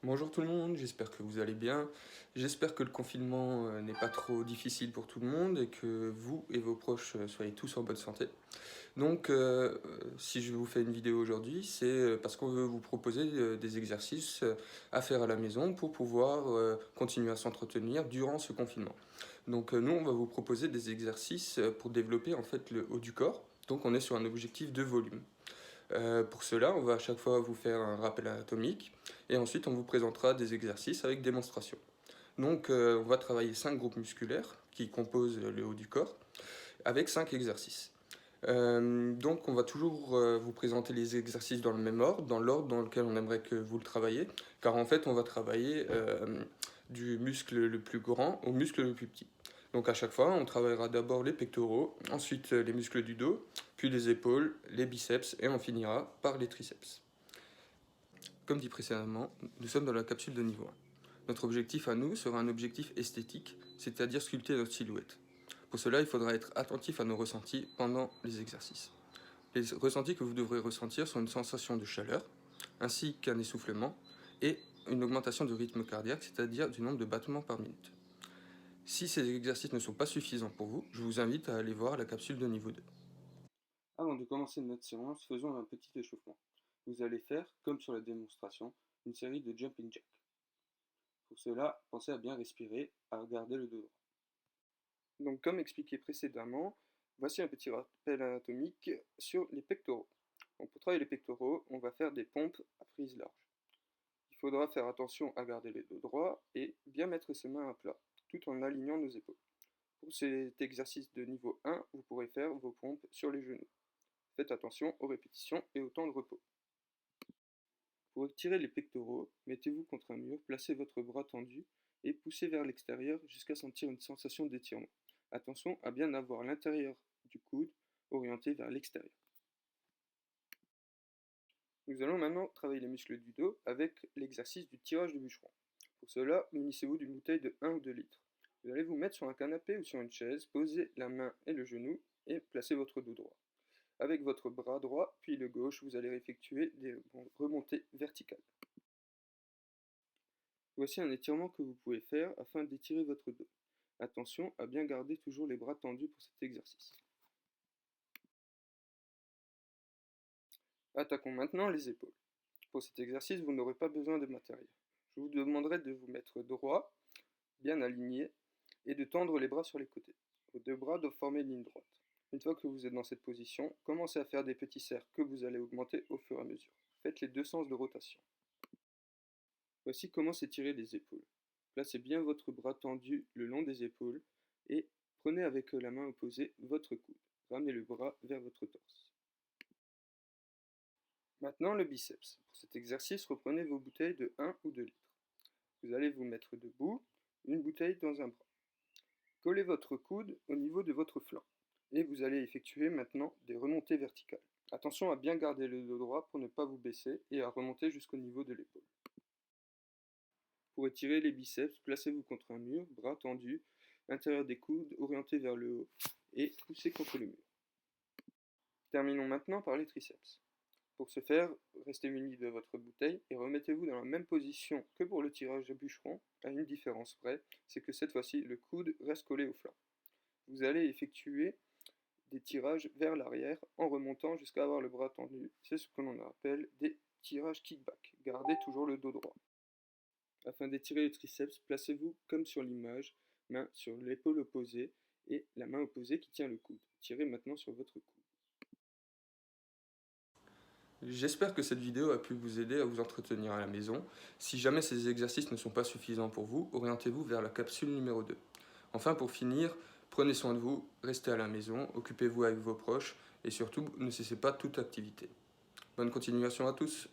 Bonjour tout le monde, j'espère que vous allez bien. J'espère que le confinement n'est pas trop difficile pour tout le monde et que vous et vos proches soyez tous en bonne santé. Si je vous fais une vidéo aujourd'hui, c'est parce qu'on veut vous proposer des exercices à faire à la maison pour pouvoir continuer à s'entretenir durant ce confinement. Nous, on va vous proposer des exercices pour développer en fait le haut du corps. Donc, on est sur un objectif de volume. Pour cela, on va à chaque fois vous faire un rappel anatomique et ensuite on vous présentera des exercices avec démonstration. On va travailler 5 groupes musculaires qui composent le haut du corps avec 5 exercices. On va toujours vous présenter les exercices dans le même ordre, dans l'ordre dans lequel on aimerait que vous le travaillez, car en fait on va travailler du muscle le plus grand au muscle le plus petit. Donc à chaque fois, on travaillera d'abord les pectoraux, ensuite les muscles du dos, puis les épaules, les biceps et on finira par les triceps. Comme dit précédemment, nous sommes dans la capsule de niveau 1. Notre objectif à nous sera un objectif esthétique, c'est-à-dire sculpter notre silhouette. Pour cela, il faudra être attentif à nos ressentis pendant les exercices. Les ressentis que vous devrez ressentir sont une sensation de chaleur, ainsi qu'un essoufflement et une augmentation du rythme cardiaque, c'est-à-dire du nombre de battements par minute. Si ces exercices ne sont pas suffisants pour vous, je vous invite à aller voir la capsule de niveau 2. Avant de commencer notre séance, faisons un petit échauffement. Vous allez faire, comme sur la démonstration, une série de jumping jacks. Pour cela, pensez à bien respirer, à regarder le dos droit. Donc, comme expliqué précédemment, voici un petit rappel anatomique sur les pectoraux. Donc, pour travailler les pectoraux, on va faire des pompes à prise large. Il faudra faire attention à garder le dos droit et bien mettre ses mains à plat, tout en alignant nos épaules. Pour cet exercice de niveau 1, vous pourrez faire vos pompes sur les genoux. Faites attention aux répétitions et au temps de repos. Pour étirer les pectoraux, mettez-vous contre un mur, placez votre bras tendu et poussez vers l'extérieur jusqu'à sentir une sensation d'étirement. Attention à bien avoir l'intérieur du coude orienté vers l'extérieur. Nous allons maintenant travailler les muscles du dos avec l'exercice du tirage de bûcheron. Pour cela, munissez-vous d'une bouteille de 1 ou 2 litres. Vous allez vous mettre sur un canapé ou sur une chaise, posez la main et le genou et placez votre dos droit. Avec votre bras droit, puis le gauche, vous allez effectuer des remontées verticales. Voici un étirement que vous pouvez faire afin d'étirer votre dos. Attention à bien garder toujours les bras tendus pour cet exercice. Attaquons maintenant les épaules. Pour cet exercice, vous n'aurez pas besoin de matériel. Je vous demanderai de vous mettre droit, bien aligné, et de tendre les bras sur les côtés. Vos deux bras doivent former une ligne droite. Une fois que vous êtes dans cette position, commencez à faire des petits cercles que vous allez augmenter au fur et à mesure. Faites les deux sens de rotation. Voici comment s'étirer les épaules. Placez bien votre bras tendu le long des épaules et prenez avec la main opposée votre coude. Ramenez le bras vers votre torse. Maintenant le biceps. Pour cet exercice, reprenez vos bouteilles de 1 ou 2 litres. Vous allez vous mettre debout, une bouteille dans un bras. Collez votre coude au niveau de votre flanc et vous allez effectuer maintenant des remontées verticales. Attention à bien garder le dos droit pour ne pas vous baisser et à remonter jusqu'au niveau de l'épaule. Pour étirer les biceps, placez-vous contre un mur, bras tendus, intérieur des coudes orienté vers le haut et poussez contre le mur. Terminons maintenant par les triceps. Pour ce faire, restez muni de votre bouteille et remettez-vous dans la même position que pour le tirage de bûcheron, à une différence près, c'est que cette fois-ci le coude reste collé au flanc. Vous allez effectuer des tirages vers l'arrière en remontant jusqu'à avoir le bras tendu. C'est ce que l'on appelle des tirages kickback. Gardez toujours le dos droit. Afin d'étirer les triceps, placez-vous comme sur l'image, main sur l'épaule opposée et la main opposée qui tient le coude. Tirez maintenant sur votre coude. J'espère que cette vidéo a pu vous aider à vous entretenir à la maison. Si jamais ces exercices ne sont pas suffisants pour vous, orientez-vous vers la capsule numéro 2. Enfin, pour finir, prenez soin de vous, restez à la maison, occupez-vous avec vos proches et surtout, ne cessez pas toute activité. Bonne continuation à tous!